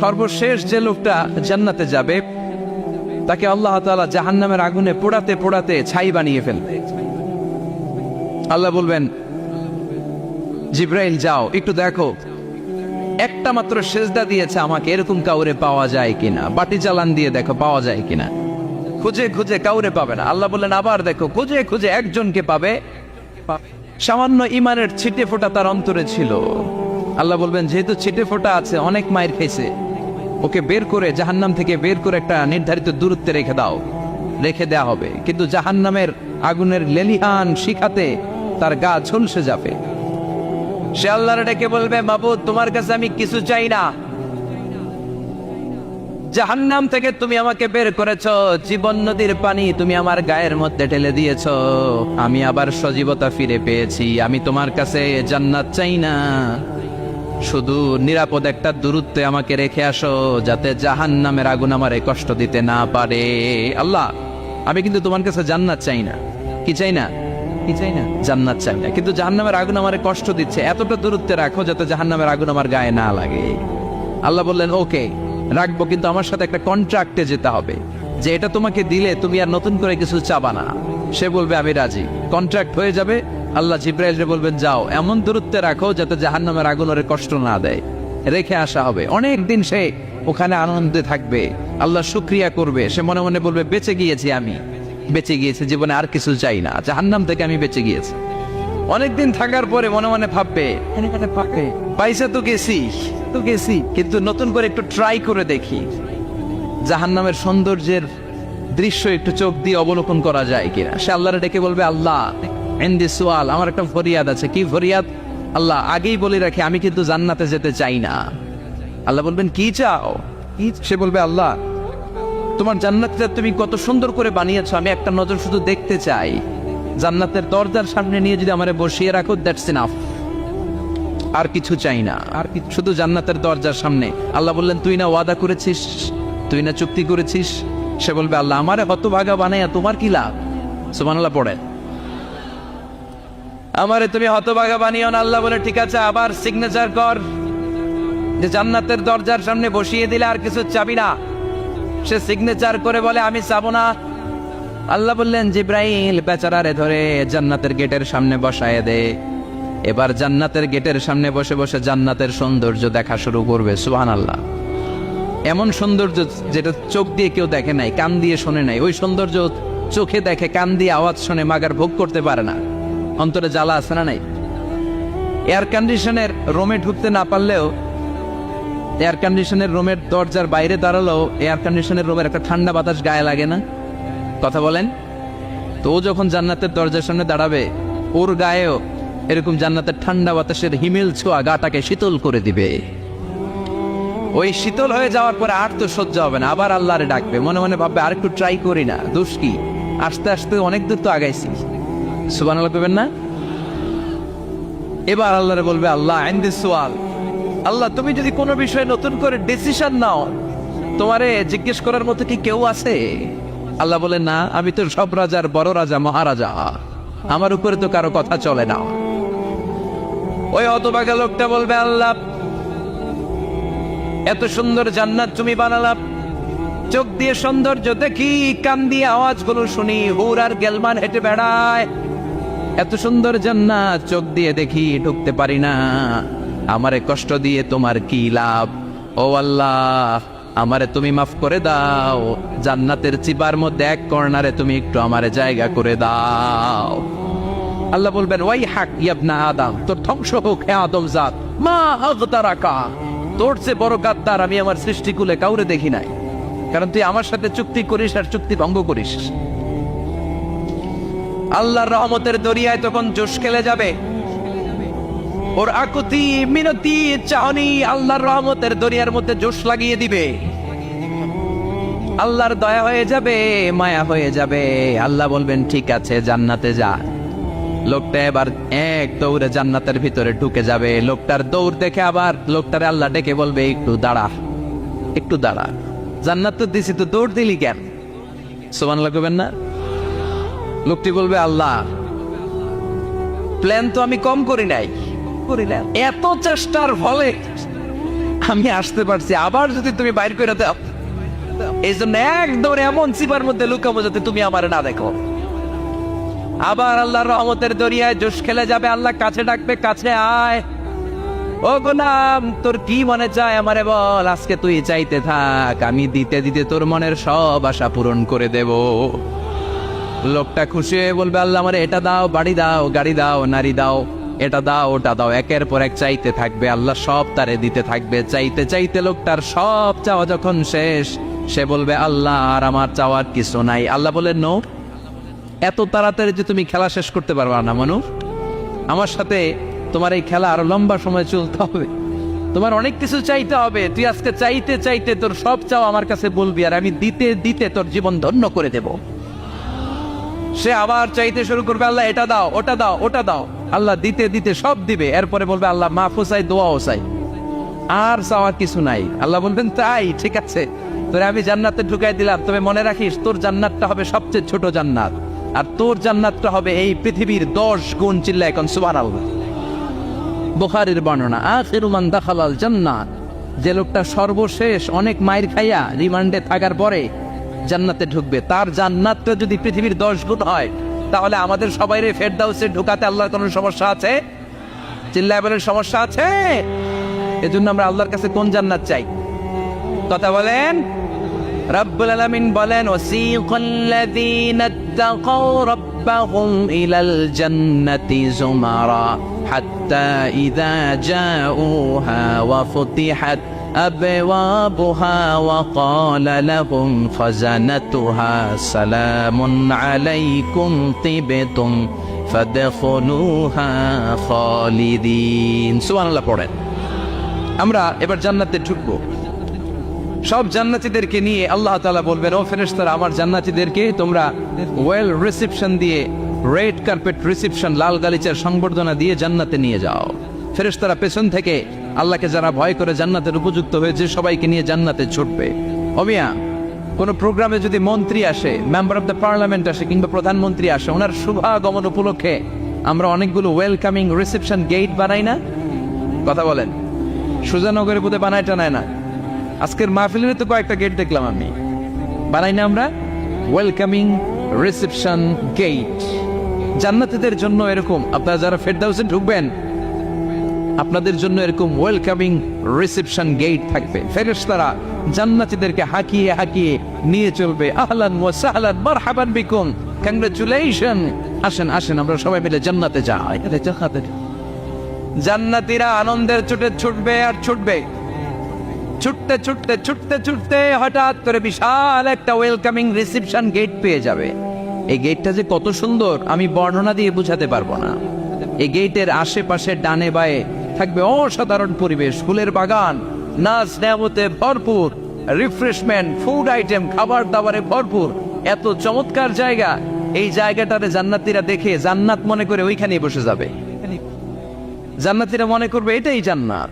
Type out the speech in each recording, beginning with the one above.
সর্বশেষ যে লোকটা জান্নাতে যাবে তাকে আল্লাহ তাআলা জাহান্নামের আগুনে পোড়াতে পোড়াতে ছাই বানিয়ে ফেলবে। আল্লাহ বলবেন, জিব্রাইল যাও একটু দেখো, একটা মাত্র সেজদা দিয়েছে আমাকে, এরকম কাউরে পাওয়া যায় কিনা, বাটি চালান দিয়ে দেখো পাওয়া যায় কিনা। খুঁজে খুঁজে কাউরে পাবে না। আল্লাহ বললেন আবার দেখো, খুঁজে খুঁজে একজনকে পাবে, সামান্য ইমানের ছিটে ফোঁটা তার অন্তরে ছিল। আল্লাহ বলবেন যেহেতু ছিটে ফোঁটা আছে, অনেক মায়ের খেয়েছে, ওকে বের করে জাহান্নাম থেকে বের করে একটা নির্ধারিত দূরত্বে রেখে দাও। রেখে দেয়া হবে, কিন্তু জাহান্নামের আগুনের লেলিহান শিখাতে তার গা ঝলসে যাবে। সে আল্লাহর ডেকে বলবে, মাবুদ তোমার কাছে আমি কিছু চাই না, জাহান্নাম থেকে তুমি আমাকে বের করেছো, জীবন নদীর পানি তুমি আমার গায়ের মধ্যে ঢেলে দিয়েছো, আমি আবার সজীবতা ফিরে পেয়েছি, আমি তোমার কাছে জান্নাত চাই না, শুধু নিরাপদ একটা দূরত্বে আমাকে রেখে আসো, যাতে জাহান্নামের আগুন আমারে কষ্ট দিতে না পারে। আল্লাহ আমি কিন্তু তোমার কাছে জান্নাত চাই না। কি চাই না? কি চাই না? জান্নাত চাই না, কিন্তু জাহান্নামের আগুন আমারে কষ্ট দিচ্ছে, এতটা দূরত্বে রাখো যাতে জাহান্নামের আগুন আমার গায়ে না লাগে। আল্লাহ বললেন ওকে রাখবো, কিন্তু আমার সাথে একটা কন্ট্রাক্টে যেতে হবে, যে এটা তোমাকে দিলে তুমি আর নতুন করে কিছু চাবা না। সে বলবে আমি রাজি, কন্ট্রাক্ট হয়ে যাবে। আল্লাহ জিব্রাইলকে বলবেন যাও এমন দূরত্বে রাখো যাতে জাহান্নামের আগুন ওরে কষ্ট না দেয়। রেখে আসা হবে, অনেক দিন সে ওখানে আনন্দে থাকবে, আল্লাহ শুকরিয়া করবে, সে মনে মনে বলবে বেঁচে গিয়েছি, আমি বেঁচে গিয়েছি, জীবনে আর কিছু চাই না, জাহান্নাম থেকে আমি বেঁচে গিয়েছি। অনেকদিন থাকার পরে মনে মনে ভাববে পাইসা তো গেছি, কিন্তু নতুন করে একটু ট্রাই করে দেখি, জাহান্নামের সৌন্দর্যের দৃশ্য একটু চোখ দিয়ে অবলোকন করা যায় কিনা। সে আল্লাহরে ডেকে বলবে, আল্লাহ ইনদি সুআল, আমার একটা ফরিয়াদ আছে। কি ফরিয়াদ? আল্লাহ আগেই বলে রাখি আমি কিন্তু জান্নাতে যেতে চাই না। আল্লাহ বলবেন কি চাও? সে বলবে আল্লাহ তোমার জান্নাতটা তুমি কত সুন্দর করে বানিয়েছো, আমি একটা নজর শুধু দেখতে চাই, জান্নাতের দরজার সামনে নিয়ে যদি আমারে বসিয়ে রাখো, দ্যাটস ইনাফ, আর কিছু চাই না, আর শুধু জান্নাতের দরজার সামনে। আল্লাহ বললেন তুই না ওয়াদা করেছিস, তুই না চুক্তি করেছিস। সে বলবে আল্লাহ আমারে হতভাগা বানাইয়া তোমার কি লাভ? সুবহানাল্লাহ পড়ে, আমারে তুমি হতভাগা বানিও না। আল্লাহ বলে ঠিক আছে, আবার সিগনেচার কর যে জান্নাতের দরজার সামনে বসিয়ে দিলে আর কিছু চাবি না। সে সিগনেচার করে বলে আমি চাবো না। আল্লাহ বললেন জিব্রাইল বেচারারে ধরে জান্নাতের গেটের সামনে বসায় দে। এবার জান্নাতের গেটের সামনে বসে বসে জান্নাতের সৌন্দর্য দেখা শুরু করবে। সুবহানাল্লাহ, এমন সৌন্দর্য যেটা চোখ দিয়ে কেউ দেখে নাই, কান দিয়ে শোনে নাই, ওই সৌন্দর্য চোখে দেখে, কান দিয়ে আওয়াজ শোনে, মাগার ভোগ করতে পারে না, অন্তরে জ্বালা আছে না নাই? এয়ার কন্ডিশনের রুমে ঢুকতে না পারলেও, এয়ার কন্ডিশনের রুমের দরজার বাইরে দাঁড়ালেও এয়ার কন্ডিশনের রুমের একটা ঠান্ডা বাতাস গায়ে লাগে না? কথা বলেন তো। ও যখন জান্নাতের দরজার সামনে দাঁড়াবে, ওর গায়েও এরকম জান্নাতের ঠান্ডা বাতাসের হিমেল ছোঁয়া গাটাকে শীতল করে দিবে। ওই শীতল হয়ে যাওয়ার পরে আর তো সহ্য হবে না, আবার আল্লাহরে ডাকবে, মনে মনে ভাববে আর একটু ট্রাই করি না, দোষ কি, আস্তে আস্তে অনেক দূর তো আগাইছি। সুবহানাল্লাহ কইবেন না? এবার আল্লাহরে বলবে আল্লাহ ইনদি সুআল, আল্লাহ তুমি যদি কোনো বিষয়ে নতুন করে ডিসিশন নাও, তোমারে জিজ্ঞেস করার মতো কি কেউ আছে? আল্লাহ বলে না, আমি তো সব রাজার বড় রাজা, মহারাজা, আমার উপরে তো কারো কথা চলে না। ওই হতভাগা লোকটা বলবে আল্লাহ এত সুন্দর জান্নাত তুমি বানালাম, চোখ দিয়ে সৌন্দর্য দেখি, কান দিয়ে আওয়াজগুলো শুনি, হুর আর গেলমান হেঁটে বেড়ায়, এত সুন্দর জান্নাত চোখ দিয়ে দেখি, ঢুকতে পারি না, আমারে কষ্ট দিয়ে তোমার কি লাভ? ও আল্লাহ আমারে তুমি মাফ করে দাও, জান্নাতের চিপার মধ্যে এক কর্নারে তুমি একটু আমারে জায়গা করে দাও। আল্লাহ বলবেন ওয়াই হাক ইবনা আদম, তোর ধ্বংস হোক হে আদম জাত, মা আগতারাকা, তোর চেয়ে বড় গাদ্দার আমি আমার সৃষ্টিকুলে কাউরে দেখি নাই, কারণ তুই আমার সাথে চুক্তি করিস আর চুক্তি ভঙ্গ করিস। আল্লাহর রহমতের দরিয়ায় তখন জোশ খেলে যাবে, ওর আকুতি মিনতি চাহনি আল্লাহর রহমতের দরিয়ার মধ্যে জোশ লাগিয়ে দিবে। আল্লাহর দয়া হয়ে যাবে, মায়া হয়ে যাবে। আল্লাহ বলবেন ঠিক আছে জান্নাতে যা। লোকটা এবার এক দৌড়ে জান্নাতের ভিতরে ঢুকে যাবে। লোকটার দৌড় দেখে আবার লোকটারে আল্লাহ ডেকে বলবে একটু দাঁড়া, একটু দাঁড়া, জান্নাত তো দিছি, তো দৌড় দিলি কেন? সুবহানাল্লাহ কইবেন না? লোকটি বলবে আল্লাহ প্ল্যান তো আমি কম করি নাই, এত চেষ্টার ফলে আমি আসতে পারছি, আবার যদি তুমি বাইর করে দাও, এই জন্য একদম এমন চিপার মধ্যে লুকাবো যাতে তুমি আমার না দেখো। আবার আল্লাহর রহমতের দরিয়ায় জোশ খেলে যাবে, আল্লাহ কাছে ডাকবে, কাছে আয় ও গোলাম, তোর কি মনে চায় আমারে বল, আজকে তুই চাইতে থাক, আমি দিতে দিতে তোর মনের সব আশা পূরণ করে দেব। লোকটা খুশি হয়ে বলবে, আল্লাহ আমারে এটা দাও, বাড়ি দাও, গাড়ি দাও, নারী দাও, এটা দাও, ওটা দাও, একের পর এক চাইতে থাকবে, আল্লাহ সব তারে দিতে থাকবে। চাইতে চাইতে লোকটার সব চাওয়া যখন শেষ, সে বলবে, আল্লাহ আর আমার চাওয়ার কিছু নাই। আল্লাহ বলেন, নো, এত তাড়াতাড়ি যে তুমি খেলা শেষ করতে পারবা না মানুষ, আমার সাথে তোমার এই খেলা আরো লম্বা সময় চলতে হবে, তোমার অনেক কিছু চাইতে হবে। তুই আজকে চাইতে চাইতে তোর সব চাও আমার কাছে বলবি, আর আমি দিতে দিতে তোর জীবন ধন্য করে দেব। সে আবার চাইতে শুরু করবে, আল্লাহ এটা দাও, ওটা দাও, ওটা দাও, আল্লাহ দিতে দিতে সব দিবে। এরপরে বলবে, আল্লাহ মাফও চাই, দোয়াও চাই, আর চাওয়ার কিছু নাই। আল্লাহ বলবেন, তাই ঠিক আছে, তোরে আমি জান্নাতে ঢুকাই দিলাম, তবে মনে রাখিস তোর জান্নাতটা হবে সবচেয়ে ছোট জান্নাত, আর তোর জান্নাতটা হবে এই পৃথিবীর 10 গুণ। চিল্লা এখন সুবহানাল্লাহ। বুখারীর বর্ণনা, আখিরু মান দাখালাল জান্নাত, যে লোকটা সর্বশেষ অনেক মাইর খাইয়া রিমান্ডে থাকার পরে জান্নাতে ঢুকবে, তার জান্নাতটা যদি পৃথিবীর 10 গুণ হয়, তাহলে আমাদের সবাইরে ফেরদাউসে ঢুকাতে আল্লাহর কোনো সমস্যা আছে? চিল্লায় বলেন, সমস্যা আছে? এজন্য আমরা আল্লাহর কাছে কোন জান্নাত চাই? কথা বলেন। রব্বুল আলামিন বলেন, ওয়াসিকাল্লাযীনা ইত্তাকাউ রাব্বাহুম ইলাল জান্নাতি যুমারা হাত্তা ইযা জাউহা ওয়া ফুতিহাত আবওয়াবুহা ওয়া ক্বালা লাহুম খাজানাতুহা সালামুন আলাইকুম তিবতুম ফাদখুলুহা খালিদিন। সুবহানাল্লাহ পড়েন। আমরা এবার জান্নাতে ঢুকবো। সব জান্নাতীদেরকে নিয়ে আল্লাহ তাআলা বলবেন, ও ফেরেশতারা, আমার জান্নাতীদেরকে তোমরা ওয়েল রিসেপশন দিয়ে, রেড কার্পেট রিসেপশন, লাল গালিচার সংবর্ধনা দিয়ে জান্নাতে নিয়ে যাও। ফেরেশতারা পেছন থেকে আল্লাহকে যারা ভয় করে জান্নাতের উপযুক্ত হয়েছে সবাইকে নিয়ে জান্নাতে ছুটবে। অমিয়া, কোন প্রোগ্রামে যদি মন্ত্রী আসে, মেম্বার অফ দ্য পার্লামেন্ট আসে, কিংবা প্রধানমন্ত্রী আসে, ওনার শুভাগমন উপলক্ষে আমরা অনেকগুলো ওয়েলকামিং রিসেপশন গেট বানাই না? কথা বলেন। সুজানগরে বোধহয় বানায় টানায় না? আজকের মাহফিলের তো কয়েকটা গেট দেখলাম আমি, বানাই না আমরা? ওয়েলকামিং রিসেপশন গেট জান্নাতীদের জন্য এরকম। আপনারা যারা ফেরদাউসে ঢুকবেন, আপনাদের জন্য এরকম ওয়েলকামিং রিসেপশন গেট থাকবে। ফেরেশতারা জান্নাতীদেরকে হাঁকিয়ে হাঁকিয়ে নিয়ে চলবে, আহলান ওয়া সাহলান মারহাবান বিকুম, কংগ্রাচুলেশন, আসেন আসেন আমরা সবাই মিলে জান্নাতে যাই। জান্নাতীরা আনন্দের চোটে ছুটবে আর ছুটবে, ছুটতে ছুটতে ছুটতে ছুটতে হঠাৎ করে বিশাল একটা ওয়েলকামিং রিসেপশন গেট পেয়ে যাবে। এই গেটটা যে কত সুন্দর আমি বর্ণনা দিয়ে বোঝাতে পারবো না। এই গেটের আশেপাশে ডানে বায়ে থাকবে অসাধারণ পরিবেশ, ফুলের বাগান, নাচ নেয়ামতে ভরপুর, রিফ্রেশমেন্ট, ফুড আইটেম, খাবার দাবারে ভরপুর, এত চমৎকার জায়গা। এই জায়গাটারে জান্নাতীরা দেখে জান্নাত মনে করে ওইখানেই বসে যাবে। জান্নাতীরা মনে করবে এটাই জান্নাত,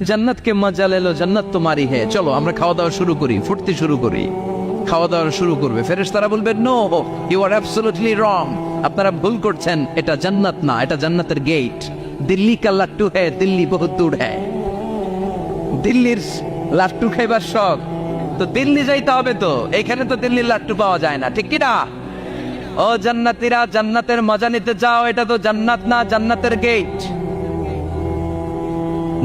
জান্নাতকে মজা লেলো, জান্নাত তোমারই হে, চলো আমরা খাওয়া দাওয়া শুরু করি, ফুটতে শুরু করি। খাওয়া দাওয়া শুরু করবে। ফেরেশতারা বলবে, no, you are absolutely wrong, আপনারা ভুল করছেন, এটা জান্নাত না, এটা জান্নাতের গেট। দিল্লি কা লাট্টু হ্যায়, দিল্লি বহুত দূর হ্যায়। দিল্লির লাট্টু খাইবার শখ তো দিল্লি যাইতে হবে, তো এখানে তো দিল্লির লাট্টু পাওয়া যায় না, ঠিক কিনা? ও জান্নাতীরা, জান্নাতের মজা নিতে যাও, এটা তো জান্নাত না, জান্নাতের গেট।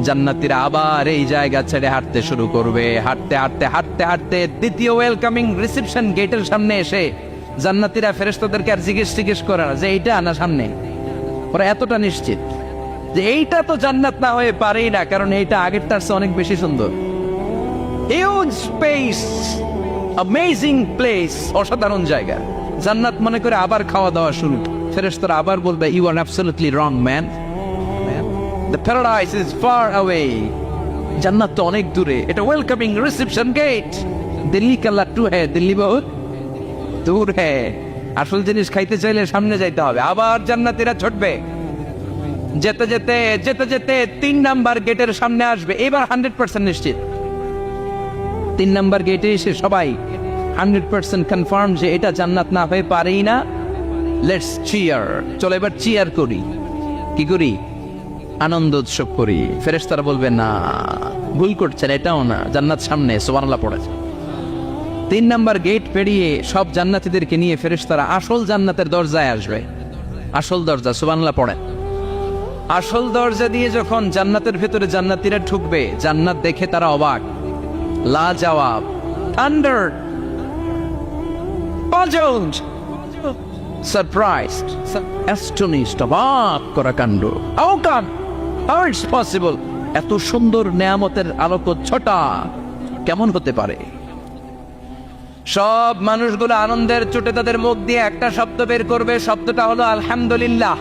জান্নাতীরা আবার এই জায়গা ছেড়ে হাঁটতে শুরু করবে। হাঁটতে হাঁটতে হাঁটতে হাঁটতে দ্বিতীয় ওয়েলকামিং রিসেপশন গেটের সামনে এসে জান্নাতীরা ফেরেশতাদেরকে আর জিজ্ঞেস করে না যে এইটা না সামনে, ওরা এতটা নিশ্চিত যে এইটা তো জান্নাত না হয়ে পারেই না, কারণ এইটা আগেরটার চেয়ে অনেক বেশি সুন্দর। হিউজ স্পেস, অ্যামেজিং প্লেস, অসাধারণ জায়গা। জান্নাত মনে করে আবার খাওয়া দাওয়া শুরু। ফেরেশতারা আবার বলবে, you are absolutely wrong man, the paradise is far away, জান্নাত তো অনেক দূরে, এটা ওয়েলকামিং রিসেপশন গেট। দিল্লি কা লাট্টু হ্যায়, দিল্লি বহুত দূর হ্যায়। আসল জিনিস খাইতে চাইলে সামনে যাইতে হবে। আবার জান্নাতীরা ছুটবে, যেতে যেতে যেতে যেতে 3 নাম্বার গেটের সামনে আসবে। এবার 100% নিশ্চিত, 3 নাম্বার গেটে এসে সবাই 100% কনফার্ম যে এটা জান্নাত না হয়ে পারেই না। লেটস চিয়ার, চলো এবার চিয়ার করি। কি করি? আনন্দ উৎসব করি। ফেরেশতারা বলবে না, ভুল করছেন, এটাও না, জান্নাত সামনে, সুবহানাল্লাহ পড়েছে। 3 নাম্বার গেট পেরিয়ে সব জান্নাতীদেরকে নিয়ে ফেরেশতারা আসল জান্নাতের দরজায় আসবে। আসল দরজা, সুবহানাল্লাহ পড়েন। আসল দরজা দিয়ে যখন জান্নাতের ভেতরে জান্নাতীরা ঢুকবে, জান্নাত দেখে তারা অবাক, লাজবাব, থান্ডার, পাজলড, সারপ্রাইজড, অ্যাস্টনিশড, অবাক করা কাণ্ড। How come, how it's possible, এত সুন্দর নেয়ামতের আলোকচ্ছটা কেমন হতে পারে? সব মানুষগুলো আনন্দের চোটে তাদের মুখ দিয়ে একটা শব্দ বের করবে, শব্দটা হলো আলহামদুলিল্লাহ।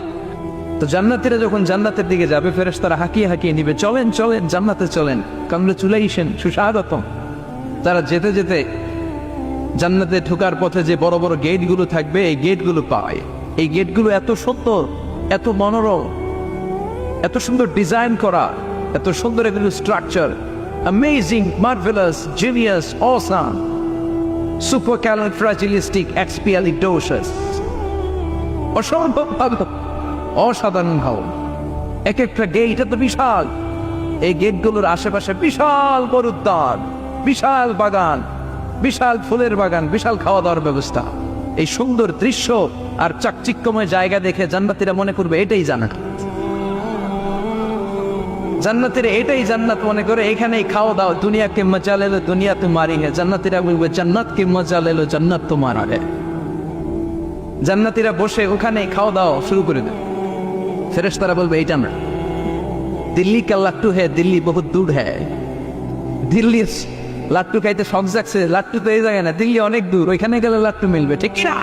তো জান্নাতীরা যখন জান্নাতের দিকে যাবে, ফেরেশতারা হাঁকিয়ে হাঁকিয়ে নিবে, চলেন চলেন জান্নাতে চলেন, কংগ্রেচুলেশন, সুস্বাগতম। তারা যেতে যেতে জান্নাতে ঢোকার পথে যে বড় বড় গেটগুলো থাকবে, এই গেটগুলো পায়। এই গেটগুলো এত সুন্দর, এত মনোরম, এত সুন্দর ডিজাইন করা, এত সুন্দর এগুলো structure, amazing, marvellous, genius, awesome, supercalifragilisticexpialidocious, অসম্ভব ভালো, অসাধারণ ভালো। এক একটা গেট এত বিশাল, এই গেটগুলোর আশেপাশে বিশাল বড় উদ্যান, বিশাল বাগান, বিশাল ফুলের বাগান, বিশাল খাওয়া দাওয়ার ব্যবস্থা। এই সুন্দর দৃশ্য আর চাকচিক্যময় জায়গা দেখে জান্নাতীরা মনে করবে এটাই জান্নাত। জান্নাতীরা এটাই জান্নাত মনে করে, এখানেই খাওয়া দাওয়া। দুনিয়া কে মজা লেলো দুনিয়া তোমারি হে, জান্নাতীরা বলবে জান্নাত কে মজা লেলো জান্নাত তোমারা হে। জান্নাতীরা বসে ওখানেই খাওয়া দাওয়া শুরু করে দেবে। ফেরেশতারা বলবে এইটা না, দিল্লি কা লাট্টু হে, দিল্লি বহুত দূর হে। দিল্লি লাট্টু খাইতে শখ জাগছে, লাট্টু তো এই জায়গায় না, দিল্লি অনেক দূর, ওইখানে গেলে লাট্টু মিলবে, ঠিক না?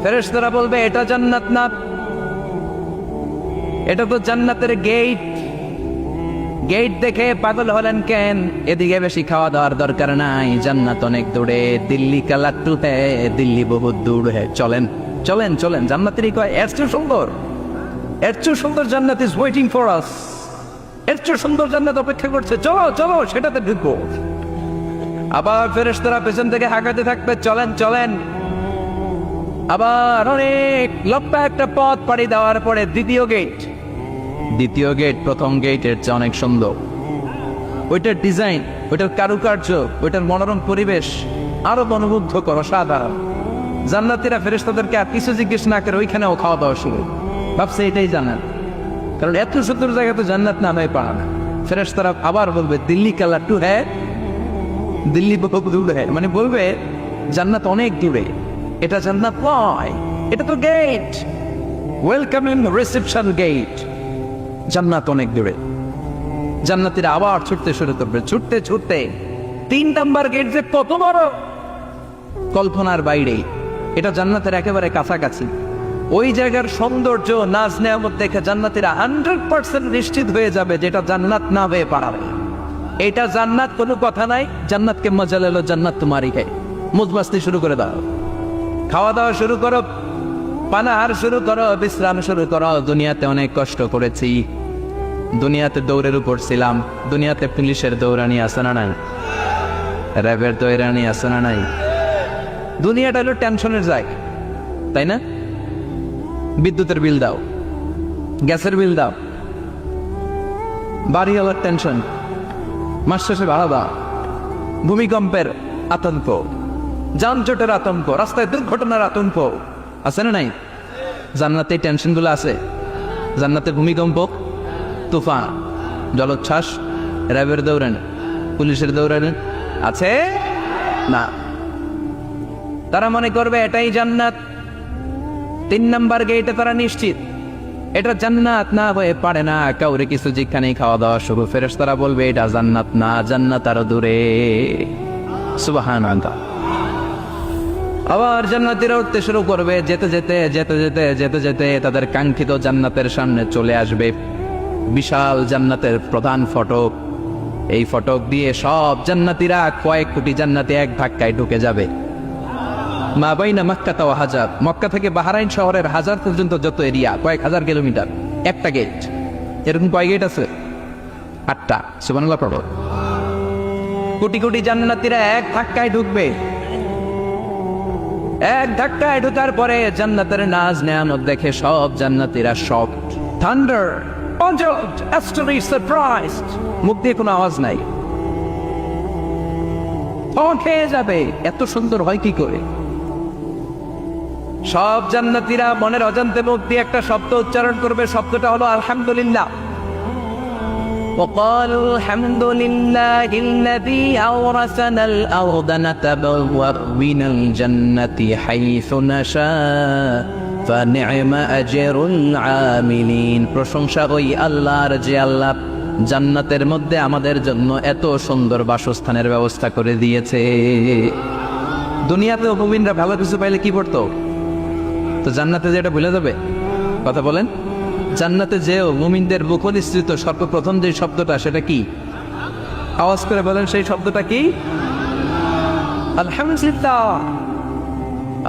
ফেরেশতারা বলবে এটা জান্নাত না, এটা তো জান্নাতের গেট। গেট দেখে পাগল হলেন কেন? এদিকে বেশি খাওয়া দাওয়ার দরকার নাই, জান্নাত অনেক দূরে, দিল্লি কা লাট্টু হে, দিল্লি বহুত দূর হে। চলেন চলেন চলেন, জান্নাতেরই কয় এর চেয়ে সুন্দর, এর চেয়ে সুন্দর জান্নাত ইজ ওয়েটিং ফর আস, এর চেয়ে সুন্দর জান্নাত অপেক্ষা করছে, চলো চলো সেটাতে ঢুকবো। আবার ফেরেশতারা পেছন থেকে হাঁকাতে থাকবে, চলেন চলেন। আবার অনেক লম্বা একটা পথ পাড়ি দেওয়ার পরে দ্বিতীয় গেট। দ্বিতীয় গেট প্রথম গেটের চেয়ে অনেক সুন্দর, ওইটার ডিজাইন, ওইটার কারুকার্য, ওইটার মনোরম পরিবেশ আরো মনোমুগ্ধ করো, সাধারণ। জান্নাতীরা ফেরেশতাদেরকে আর কিছু জিজ্ঞেস না করে ওইখানেও খাওয়া দাওয়া শুরু, ভাবছে এটাই জান্নাত, কারণ এত সুন্দর জায়গা তো জান্নাত না হয়ে পারে না। ফেরেশতারা আবার বলবে দিল্লি কা লাট্টু হ্যাঁ, দিল্লি বহুত দূর হ্যাঁ, মানে বলবে জান্নাত অনেক দূরে, এটা জান্নাত নয়, এটা তো গেট, ওয়েলকামিং রিসেপশন গেট, জান্নাত অনেক দূরে। জান্নাতীরা আবার ছুটতে শুরু করবে, ছুটতে ছুটতে 3 নাম্বার গেট যে কত বড়, কল্পনার বাইরে। এটা জান্নাতের একেবারে কাছাকাছি। ওই জায়গার সৌন্দর্য, নাজ নেয়ামত দেখে জান্নাতীরা 100% নিশ্চিত হয়ে যাবে যেটা জান্নাত না হয়ে পারে। এটা জান্নাত, কোনো কথা নাই। জান্নাতকে মজা লেলো জান্নাত তোমারই হে, মুজমাস্তি শুরু করে দাও, খাওয়া দাওয়া শুরু করো, পানাহার শুরু করো, বিশ্রাম শুরু করো। দুনিয়াতে অনেক কষ্ট করেছি, দুনিয়াতে দৌড়ের উপর ছিলাম, দুনিয়াতে পুলিশের দৌড়ানি আছে না নাই, র্যাবের দৌড়ানি আছে না নাই। দুনিয়াটা হলো টেনশনের জায়গা, তাই না? বিদ্যুতের বিল দাও, গ্যাসের বিল দাও, বাড়ি হওয়ার টেনশন, মাস শেষে ভাড়া দাও, ভূমিকম্পের আতঙ্ক, যানজটের আতঙ্ক, রাস্তায় দুর্ঘটনার আতঙ্ক আছে না নাই? জান্নাতে এই টেনশনগুলো আছে। জান্নাতে ভূমিকম্প, তুফান, জলোচ্ছ্বাস, র্যাবের দৌড়ানি, পুলিশের দৌড়ানি আছে না। তারা মনে করবে এটাই জান্নাত। 3 নাম্বার গেটে তারা নিশ্চিত এটা জান্নাত না হয়ে পারে না। কাউরে কিছু যেখানেই খাওয়া দাওয়া শুরু, ফেরেশতারা বলবে এটা জান্নাত না, জান্নাত আরো দূরে। সুবহানাল্লাহ। আবার জান্নাতীরা উঠতে শুরু করবে, যেতে যেতে যেতে যেতে যেতে যেতে তাদের কাঙ্ক্ষিত জান্নাতের সামনে চলে আসবে। বিশাল জান্নাতের প্রধান ফটক, এই ফটক দিয়ে সব জান্নাতীরা, কয়েক কোটি জান্নাতি এক ধাক্কায় ঢুকে যাবে। মা বাইনা মক্কা ওয়া হাজার, মক্কা থেকে বাহরাইন শহরের হাজার পর্যন্ত যত এরিয়া, কয়েক হাজার কিলোমিটার, একটা গেট। এরকম কয় গেট আছে? 8টা। সুবহানাল্লাহ পড়ো। কোটি কোটি জান্নাতীরা এক ধাক্কায় ঢুকবে। এক ধাক্কায় ঢোকার পরে জান্নাতের নাজ নেয়ামত দেখে সব জান্নাতীরা শকড, থান্ডার, অ্যাস্টনিশ, সারপ্রাইজড, মুখ দিয়ে কোনো আওয়াজ নাই, খেয়ে যাবে। এত সুন্দর হয় কি করে? সব জান্নাতীরা মনের অজান্তে মুখ দিয়ে একটা শব্দ উচ্চারণ করবে, শব্দটা হলো আলহামদুলিল্লাহ। وقالوا الحمد لله الذي أورثنا الأرض نتبوأ من الجنة حيث نشاء فنعم أجر العاملين। প্রশংসা ওই আল্লাহর যে আল্লাহ জান্নাতের মধ্যে আমাদের জন্য এত সুন্দর বাসস্থানের ব্যবস্থা করে দিয়েছে। দুনিয়াতেও মুমিনরা ভালো কিছু পাইলে কি করতো? তো জান্নাতে যেটা ভুলে যাবে? কথা বলেন। জান্নাতে যেও মুমিনদের মুখনিসৃত সর্বপ্রথম যে শব্দটা, সেটা কি? আওয়াজ করে বলেন, সেই শব্দটা কি? আলহামদুলিল্লাহ।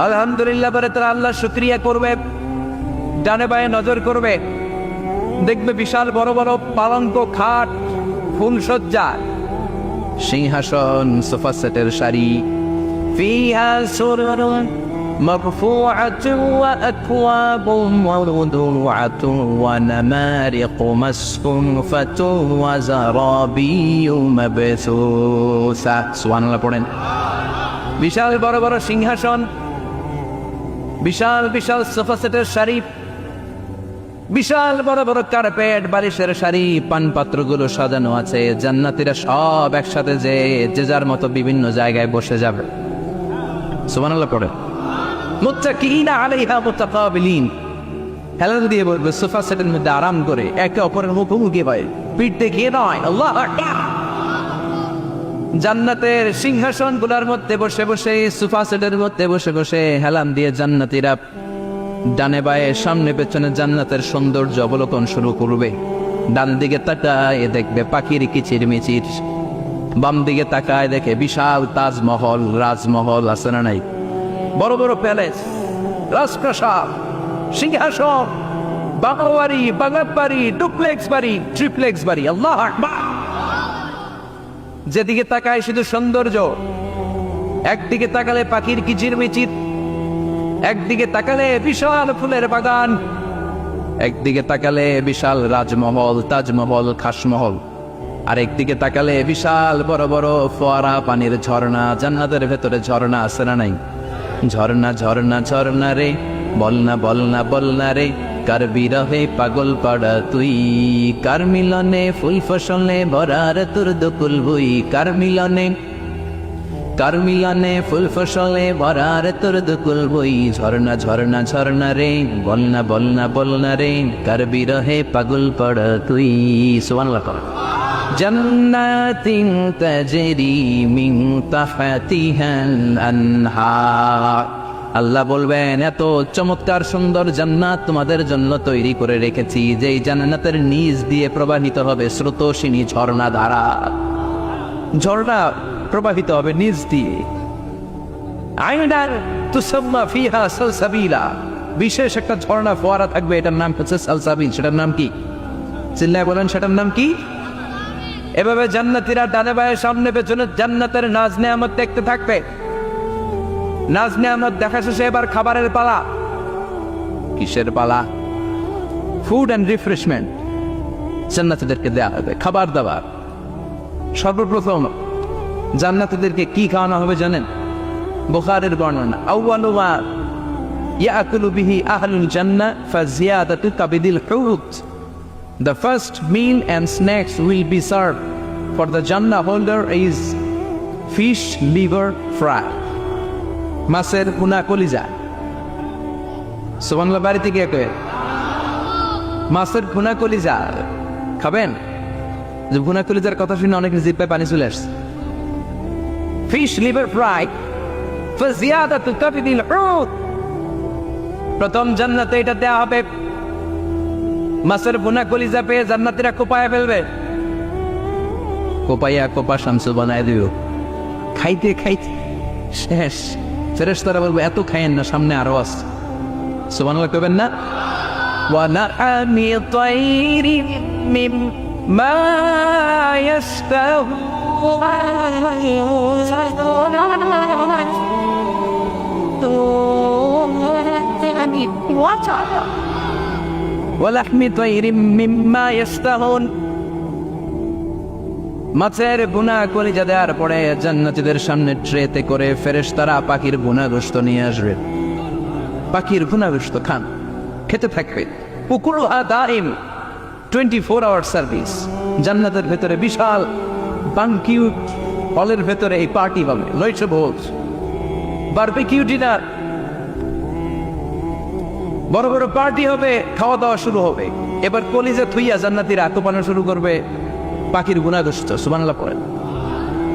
আলহামদুলিল্লাহ বলে তারা আল্লাহ শুকরিয়া করবে, ডানে বায়ে নজর করবে, দেখবে বিশাল বড় বড় পালঙ্ক, খাট, ফুলসজ্জা, সিংহাসন, সোফা সেটের সারি, ফিহা সুরুরুন মারফুআতুন ওয়া আকওয়াবুন মাওদুআতুন ওয়া নামারিকু মাসফুফাতুন ওয়া যারাবিয়্যু মাবসুসা। সুবহানাল্লাহ পড়েন। বিশাল বড় বড় সিংহাসন, বিশাল বিশাল সোফা সেটের সারি, বিশাল বড় বড় কার্পেট, বালিশের সারি, পানপাত্রগুলো সাজানো আছে। জান্নাতীরা সব একসাথে যে যার মতো বিভিন্ন জায়গায় বসে যাবে। সুবহানাল্লাহ পড়ে। মুত্তাকিইনা আলাইহা মুতাকাবিলিন, হেলান দিয়ে বলবে সোফা সেটের মধ্যে আরাম করে, একে অপরের মুখোমুখি হয়, পিঠ দেখিয়ে নয়। আল্লাহু আকবার। জান্নাতের সিংহাসনগুলোর মধ্যে বসে বসে, সোফা সেটের মধ্যে বসে বসে হেলান দিয়ে জান্নাতীরা ডানে বায়ে সামনে পেছনে জান্নাতের সৌন্দর্য অবলোকন শুরু করবে। ডান দিকে তাকায় দেখবে পাখির কিচির মিচির, বাম দিকে তাকায় দেখে বিশাল তাজমহল, রাজমহল আছে না নাই? বড় বড় প্যালেস, রাজপ্রাসাদ, সিংহাসন, বাংলা বাড়ি, বাংলা বাড়ি, ডুপ্লেক্স বাড়ি, ট্রিপ্লেক্স বাড়ি। আল্লাহু আকবার। যেদিকে তাকায় শুধু সৌন্দর্য। একদিকে তাকালে পাখির কিচির মিচির, একদিকে তাকালে বিশাল ফুলের বাগান, একদিকে তাকালে বিশাল রাজমহল, তাজমহল, খাসমহল, আর একদিকে তাকালে বিশাল বড় বড় ফোয়ারা, পানির ঝর্ণা। জান্নাতের ভেতরে ঝর্ণা আছে না নাই? ঝর্ণা ঝর্ণা ঝর্ণা রে, বলনা বলনা বলনা রে, কার বিরহে পাগল পাড়া তুই, কার মিলনে ফুল ফসলে ভরার তোর দুকুল ভুই, কার মিলনে ফুল ফসলে ভরার তোর দুকুল বই। ঝর্ণা ঝর্ণা ঝর্ণা রে, বলনা বলনা বলনা রে, কার বিরহে পাগল পাড়া তুই। সুবহানাল্লাহ। জান্নাতিন তাজরি মিন তাহতিহাল আনহার। আল্লাহ বলবেন, এত চমৎকার সুন্দর জান্নাত তোমাদের জন্য তৈরি করে রেখেছি, যেই জান্নাতের নিচ দিয়ে প্রবাহিত হবে স্রোতস্বিনী ঝর্ণা ধারা। ঝর্ণা প্রবাহিত হবে নিচ দিয়ে। আইনার তুসাম্মা ফিহা সালসাবিলা, বিশেষ একটা ঝর্ণা ফোয়ারা থাকবে, এটার নাম হচ্ছে সালসাবিল। সেটার নাম কি? চিল্লায় বলেন, সেটার নাম কি? এভাবে জান্নাতীরা ডানে বায়ে সামনে পেছনে জান্নাতের নাজ নেয়ামত দেখতে থাকবে। নাজ নেয়ামত দেখা শেষে এবার খাবারের পালা। কিসের পালা? ফুড অ্যান্ড রিফ্রেশমেন্ট জান্নাতীদেরকে দেয়া হবে, খাবার দাবার। সর্বপ্রথম জান্নাতীদেরকে কি খাওয়ানো হবে জানেন? বুখারীর বর্ণনা, আউয়ালু মা ইয়াকুলু বিহি আহলুল জান্নাহ ফাজিয়াদাতু কাবিদিল হুত। The first meal and snacks will be served for the Jannah holder is fish liver fry, মাছের ভুনা কলিজা। সুবহানাল্লাহ। বাড়িতে গিয়ে কয়ে মাছের ভুনা কলিজা খাবেন? যে ভুনা কলিজার কথা শুনে অনেকের জিহ্বায় পানি চলে আসছে। ফিশ লিভার ফ্রাই ফাজিয়াদাতু কাবিদিল হুত, প্রথম জান্নাতে এটা দেয়া হবে। মাছের ভুনা কলিজা পেয়ে জান্নাতীরা কোপায়া ফেলবে। কোপাইয়া কোপা শামসু বানায় দিও। খাইতে খাইতে শেষ। ফেরেশতারা বলবে, এত খাইয়েন না, সামনে আরো আছে। সুবহানাল্লাহ কইবেন না? ওয়া নাআমি তাইরিম মিম্মা ইয়াশতাহু, ওয়া লাহমি তায়রিম মিম্মা ইশতাহুন। মাছের ভুনা কলিজা দেওয়ার পরে জান্নাতীদের সামনে ট্রেতে করে ফেরেশতারা পাখির ভুনা গোশত নিয়ে আসবে। পাখির ভুনা গোশত খান, খেতে থাকবে। উকুলুহা দাইম, 24 আওয়ার সার্ভিস। জান্নাতের ভেতরে বিশাল বানকিউট হলের ভেতরে এই পার্টি হবে, লইছে ভোজ, বারবিকিউ ডিনার, বড় বড় পার্টি হবে, খাওয়া দাওয়া শুরু হবে। এবার কলিজা থুইয়া জান্নাতীরা আত্মপানা শুরু করবে পাখির গুনাহগ্রস্ত। সুবহানাল্লাহ পড়েন।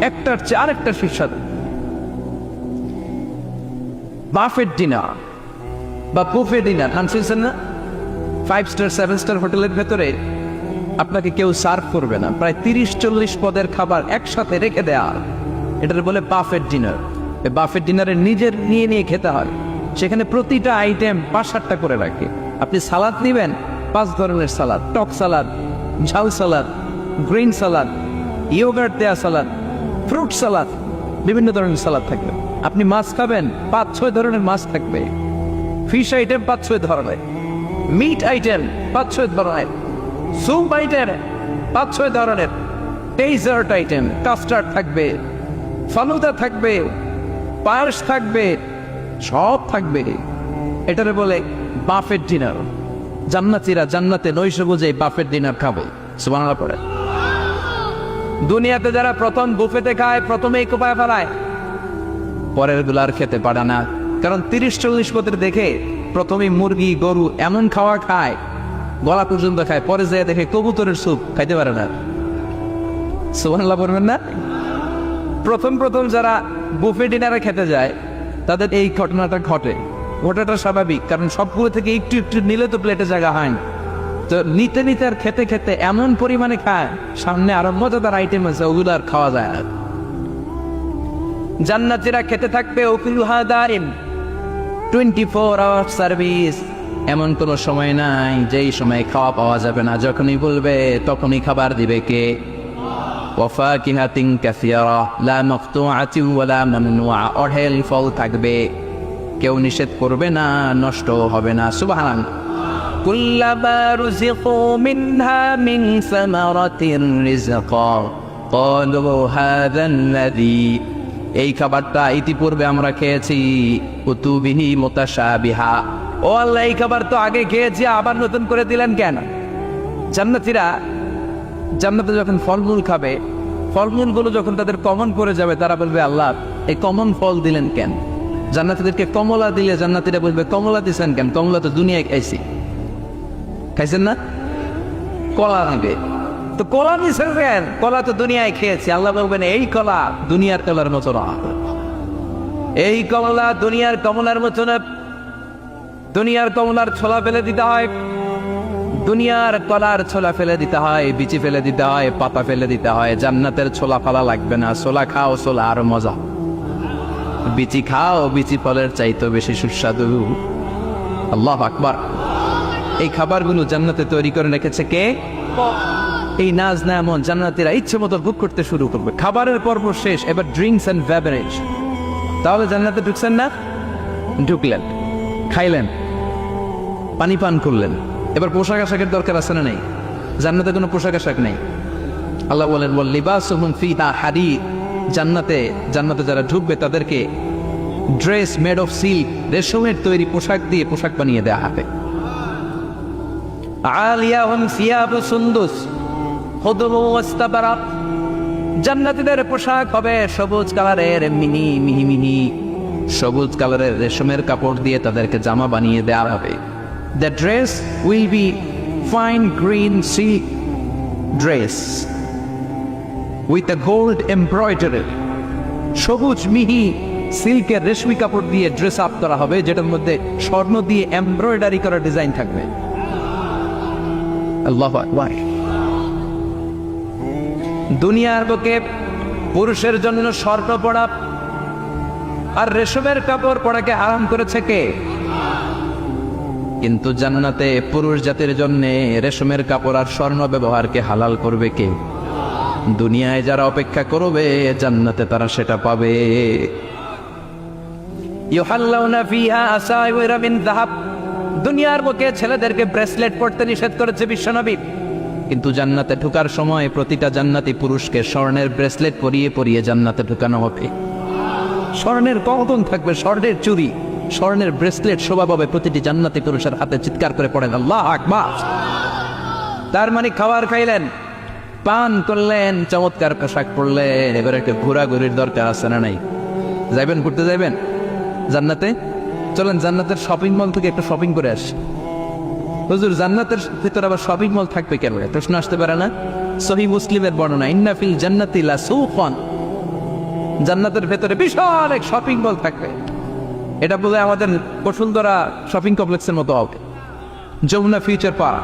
একটার চেয়ে আরেকটা সুস্বাদু। বাফেট ডিনার বা বুফে ডিনার নাম শুনছেন না? 5 স্টার 7 স্টার হোটেলের ভেতরে আপনাকে কেউ সার্ভ করবে না, প্রায় 30-40 পদের খাবার একসাথে রেখে দেয়া, এটার বলে বাফেট ডিনার। এই বাফেট ডিনারে নিজের নিয়ে নিয়ে খেতে হয়। সেখানে প্রতিটা আইটেম 5-7টা করে রাখে। আপনি সালাদ নেবেন, 5 ধরনের সালাদ, টক সালাদ, ঝাল সালাদ, গ্রিন সালাদ, ইয়োগার্ট দেয়া সালাদ, ফ্রুট সালাদ, বিভিন্ন ধরনের সালাদ থাকবে। আপনি মাছ খাবেন, 5-6 ধরনের মাছ থাকবে। ফিশ আইটেম 5-6 ধরনের, মিট আইটেম 5-6 ধরনের, স্যুপ আইটেম 5-6 ধরনের, ডেজার্ট আইটেম, কাস্টার্ড থাকবে, ফালুদা থাকবে, পায়েস থাকবে, সব থাকবে। এটারে বলে বাফেট ডিনার। জান্নাতীরা জান্নাতে নৈশ বুঝে বাফেট ডিনার খাবে। সুবহানাল্লাহ পড়ে। দুনিয়াতে যারা প্রথম বুফেতে খায়, প্রথমেই কোপায় ফেলায়, পরের গুলো আর খেতে পারে না। কারণ 30-40 পদের দেখে প্রথমে মুরগি গরু এমন খাওয়া খায়, গলা পর্যন্ত খায়, পরে যেয়ে দেখে কবুতরের স্যুপ খাইতে পারে না। সুবহানাল্লাহ পড়বেন না? প্রথম প্রথম যারা বুফে ডিনারে খেতে যায় তাদের এই ঘটনাটা ঘটে। ঘটাটা স্বাভাবিক, কারণ সবগুলো থেকে একটু একটু নিলে তো প্লেটে জায়গা হয় না। তো নিতে নিতে আর খেতে খেতে এমন পরিমাণে খায়, সামনে আরো মজাদার আইটেম আছে, ওগুলো আর খাওয়া যায় না। জান্নাতীরা খেতে থাকবে উকুলুহা দাইম, 24 আওয়ার সার্ভিস। এমন কোন সময় নাই যেই সময় খাওয়া পাওয়া যাবে না। যখনই বলবে তখনই খাবার দিবে কে? ওয়াফাকিহাতিন কাসীরা লা মাকতুআতিন ওয়ালা মামনুআ। অঢেল ফল থাকবে, কেউ নিষেধ করবে না, নষ্ট হবে না। সুবহানাল্লাহ। কুল্লামা রুযিকু মিনহা মিন সামারাতির রিজকা ক্বালু হাযাল্লাযী। এই খাবারটা ইতিপূর্বে আমরা খেয়েছি, উতুবিহি মুতাশাবিহা। ও আল্লাহ, এই খাবার তো আগে খেয়েছি, আবার নতুন করে দিলেন কেন? জান্নাতীরা জান্নাতে যখন ফলমূল খাবে, ফলমূলগুলো যখন তাদের কমন পড়ে যাবে, তারা বলবে আল্লাহ এই কমন ফল দিলেন কেন? জান্নাতীদেরকে কমলা দিলে জান্নাতীরা বলবে কমলা দিছেন কেন? কমলা তো দুনিয়ায় খাইছি। খাইছেন না? কলা নেবে তো কলা দিছেন কেন? কলা তো দুনিয়ায় খেয়েছি। আল্লাহ বলবেন এই কলা দুনিয়ার কলার মতো না, এই কমলা দুনিয়ার কমলার মতো না। দুনিয়ার কমলার ছোলা ফেলে দিতে হয়, দুনিয়ার কলার ছোলা ফেলে দিতে হয়, বিচি ফেলে দিতে হয়, পাতা ফেলে দিতে হয়। জান্নাতের ছোলা ফালা লাগবে না। ছোলা খাও, ছোলা আরো মজা। বিচি খাও, বিচি ফলের চাইতে বেশি সুস্বাদু। আল্লাহু আকবার। এই খাবারগুলো জান্নাতে তৈরি করে রেখেছে কে? এই নাজ নেয়ামত জান্নাতীরা ইচ্ছে মতো ভোগ করতে শুরু করবে। খাবারের পর্ব শেষ, এবার ড্রিঙ্কস এন্ড বেভারেজ। তাহলে জান্নাতে ঢুকছেন না? ঢুকলেন, খাইলেন, পানি পান করলেন। এবার পোশাক আশাকের দরকার আছে না নেই? জান্নাতে কোনো পোশাক আশাক নেই। আল্লাহ বলেন ওয়াল লিবাসুহুম ফিহা হারির। জান্নাতে যারা ঢুকবে তাদেরকে ড্রেস মেড অফ সিল্ক, রেশমের তৈরি পোশাক দিয়ে পোশাক বানিয়ে দেওয়া হবে। আলিয়াহুম সিয়াবু সুন্দুস খুদরু ওয়াস্তাবারাক। জান্নাতীদের পোশাক হবে সবুজ কালারের, মিহি মিহি মিহি সবুজ কালারের রেশমের কাপড় দিয়ে তাদেরকে জামা বানিয়ে দেওয়া হবে। The dress will be fine green silk dress with a gold embroidery. সবুজ মিহি সিল্কের রেশমি কাপড় দিয়ে ড্রেস আপ করা হবে, যেটার মধ্যে স্বর্ণ দিয়ে এমব্রয়ডারি করা ডিজাইন থাকবে। আল্লাহু আকবার। দুনিয়ার বুকে পুরুষের জন্য স্বর্ণ পরা আর রেশমের কাপড় পরাকে হারাম করেছে কে? কিন্তু জান্নাতে পুরুষ জাতির জন্য রেশমের কাপড় আর স্বর্ণ ব্যবহারকে হালাল করবে কে? দুনিয়ায় যারা অপেক্ষা করবে, জান্নাতে তারা সেটা পাবে। ইউহাল্লাউনা ফিহা আসাইওয়ারা মিন যাহাব দুনিয়ার বুকে ছেলেদেরকে ব্রেসলেট পরতে নিষেধ করেছে বিশ্বনবী, কিন্তু জান্নাতে ঢোকার সময় প্রতিটা জান্নাতি পুরুষকে স্বর্ণের ব্রেসলেট পরিয়ে পরিয়ে জান্নাতে ঢোকানো হবে। স্বর্ণের কদম থাকবে, স্বর্ণের চুড়ি, স্বর্ণের ব্রেসলেট শোভা পাবে প্রতিটি জান্নাতি পুরুষের হাতে। চিৎকার করে পড়েন আল্লাহু আকবার। তার মানে খাবার খাইলেন, পান করলেন, চমৎকার পোশাক পরলেন, এবার একটা ঘোরাঘুরির দরকার আছে না নাই? যাইবেন, ঘুরতে যাইবেন জান্নাতে? চলেন জান্নাতের শপিং মল থেকে একটা শপিং করে আসি। হুজুর জান্নাতের ভিতরে আবার শপিং মল থাকবে কেন? প্রশ্ন আসতে পারে না? সহিহ মুসলিমের বর্ণনা, ইন্না ফিল জান্নাতি লাসুকান, জান্নাতের ভেতরে বিশাল এক শপিং মল থাকবে। এটা বলে আমাদের বসুন্ধরা শপিং কমপ্লেক্সের মতো হবে, যমুনা ফিউচার পার্ক।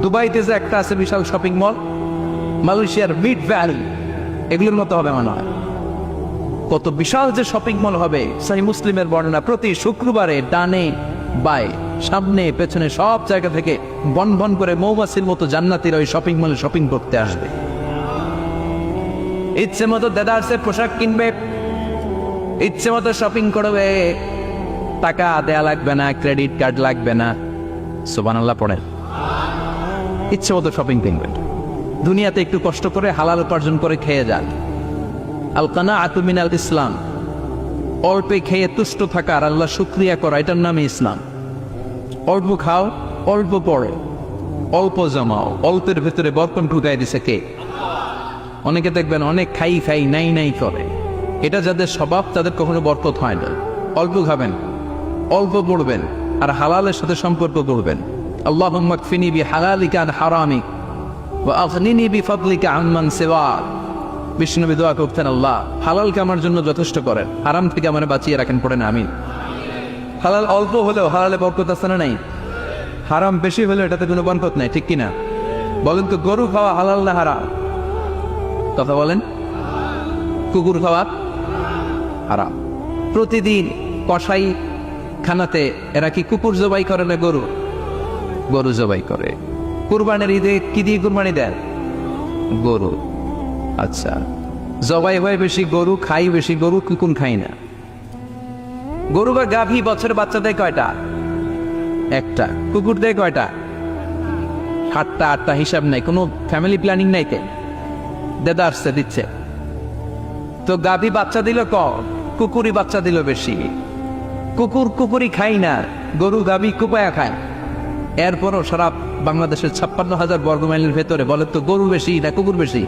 দুবাইতে যে একটা আছে বিশাল শপিং মল, মালয়েশিয়ার মিড ভ্যালি, এগুলোর মতো হবে মনে হয়। কত বিশাল যে শপিং মল হবে। সহিহ মুসলিমের বর্ণনা, প্রতি শুক্রবারে ডানে বায়ে সামনে পেছনে সব জায়গা থেকে বন বন করে মৌমাছির মতো জান্নাতীরা ওই শপিং মলে শপিং করতে আসবে। ইচ্ছে মতো দেদারসে পোশাক কিনবে, ইচ্ছে মতো শপিং করবে, টাকা দেয়া লাগবে না, ক্রেডিট কার্ড লাগবে না। সুবহানাল্লাহ পড়েন। ইচ্ছে মতো শপিং কিনবেন। দুনিয়াতে একটু কষ্ট করে হালাল উপার্জন করে খেয়ে যান। আল কানাআতু মিনাল ইসলাম, অল্পে খেয়ে তুষ্ট থাকা আর আল্লাহ শুকরিয়া করা, এটার নামই ইসলাম। অল্প খাও, অল্প পড়ো, অল্প জমাও, অল্পের ভেতরে বরকত ঢুকাই দিছে কে? অনেকে দেখবেন অনেক খাই খাই নাই নাই করে, এটা যাদের স্বভাব তাদের কখনো বরকত হয় না। অল্প খাবেন, অল্প পড়বেন, আর হালালের সাথে সম্পর্ক করবেন। আল্লাহুম্মা কফিনি বিহালালিকা আন হারামিক ওয়া আগনিনি বিফাদলিকা আম্মান সিওয়াক। বিষ্ণুনবী দোয়া করতেন, আল্লাহ হালালকে আমার জন্য যথেষ্ট করেন, হারাম থেকে আমার বাঁচিয়ে রাখেন। পড়েন আমিন। হালাল অল্প হলেও হালালে বরকত আছে না নাই? হারাম বেশি হলেও এটাতে কোনো বরকত নাই, ঠিক কিনা? বলেন তো, গরু খাওয়া হালাল না হারাম? কথা বলেন। কুকুর খাওয়া হারাম। প্রতিদিন কসাই খানাতে এরা কি কুকুর জবাই করে না গরু? গরু জবাই করে। কুরবানির ঈদে কি দিয়ে কুরবানি দেন? গরু। আচ্ছা, জবাই হয় বেশি গরু, খাই বেশি গরু, কুকুর খাই না। গরু বা গাভী বছরে বাচ্চা দেয় কয়টা? একটা। কুকুর দেয় কয়টা? 7টা 8টা, হিসাব নাই, কোনো ফ্যামিলি প্ল্যানিং নাই। কে দেদা আসছে দিচ্ছে তো গাভী বাচ্চা দিল কম, কুকুরই বাচ্চা দিল বেশি। কুকুরই খাই না, গরু গাভী কুপায়া খায়। এরপরও সারা বাংলাদেশের 56,000 বর্গমাইলের ভেতরে বলেন তো গরু বেশি না কুকুর বেশি?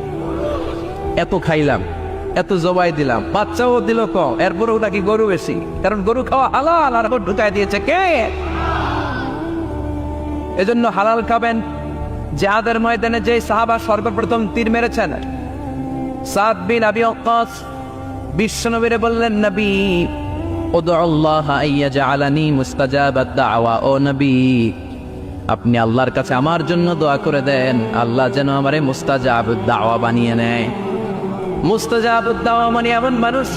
এত খাইলাম, এত জবাই দিলাম, বাচ্চাও দিল কম, এরপরেও নাকি গরু বেশি। কারণ গরু খাওয়া হালাল, আর ঢুকাই দিয়েছে কে? এজন্য হালাল খাবেন। জিহাদের ময়দানে যে সাহাবা সর্বপ্রথম তীর মেরেছেন, সাদ বিন আবি ওয়াক্কাস, বিশ্বনবীরে বললেন, নবী উদউল্লাহ আইয়াজআলানি মুস্তাজাবাদ দাওয়া। ও নবী, আপনি আল্লাহর কাছে আমার জন্য দোয়া করে দেন, আল্লাহ যেন আমারে মুস্তাজাবুদ দাওয়া বানিয়ে নেয়। মুস্তাজাবুদ দাওয়া মানে এমন মানুষ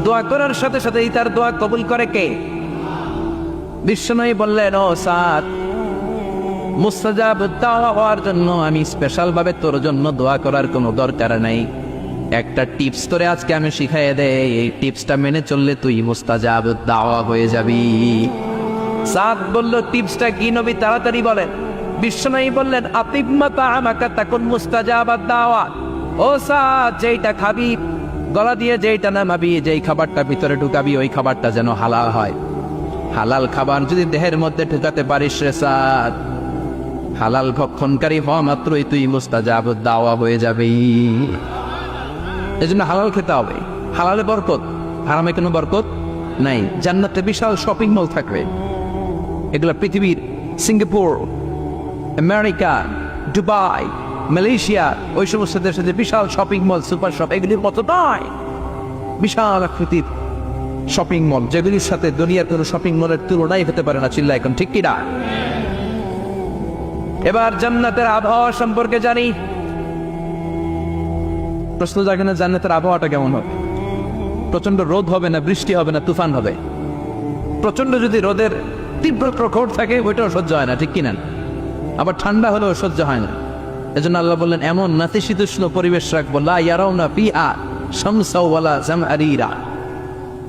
দোয়া করার সাথে সাথেই তার দোয়া কবুল করে কে? বিশ্বনবী বললেন, ও সাদ, মুস্তাজাবুদ দাওয়া হওয়ার জন্য আমি স্পেশাল ভাবে তোর জন্য দোয়া করার কোনো দরকার নাই। একটা টিপস তোরে আজকে আমি শিখাই দেই, এই টিপসটা মেনে চললে তুই মুস্তাজাবুদ দাওয়া হয়ে যাবি। সাদ বলল, টিপসটা কি নবী? তাড়াতাড়ি বলেন। বিশ্বনবী বললেন, আতিম্মা তাআমাকা তাকুন মুস্তাজাবাদ দাওয়া। ও সাদ, যেইটা খাবি গলা দিয়ে, যেইটা নামাবি, যেই খাবারটা ভিতরে ঢুকাবি, ওই খাবারটা যেন হালাল হয়। হালাল খাবার যদি দেহের মধ্যে ঢুকাতে পারিস রে সাদ, হালাল ভক্ষণকারী হওয়া মাত্রই তুই মুস্তাজাবুদ দাওয়া হয়ে যাবি। এজন্য হালাল খেতে হবে। হালালে বরকত, হারামে কোনো বরকত নাই। জান্নাতে বিশাল শপিং মল থাকবে। এগুলো পৃথিবীর সিঙ্গাপুর, আমেরিকা, দুবাই, মালয়েশিয়া, ওই সমস্ত দেশে যে বিশাল শপিং মল, সুপার শপ, এগুলির মতো নয়। বিশাল আকৃতির শপিং মল, যেগুলির সাথে দুনিয়ার কোনো শপিং মলের তুলনাই হতে পারে না। চিল্লা এখন ঠিক কিনা? এবার জান্নাতের আবহাওয়া সম্পর্কে জানি। প্রশ্ন জাগে না, জান্নাতের আবহাওয়াটা কেমন হবে? প্রচন্ড রোদ হবে না, বৃষ্টি হবে না, তুফান হবে? প্রচন্ড যদি রোদের তীব্র প্রখর থাকে, ওইটাও সহ্য হয় না, ঠিক কিনা? আবার ঠান্ডা হলেও সহ্য হয় না। এজন্য আল্লাহ বললেন, এমন নাতিশীতোষ্ণ পরিবেশ রাখবো, লা ইয়ারাউনা ফিহা শামসা ওয়ালা জামহারিরা।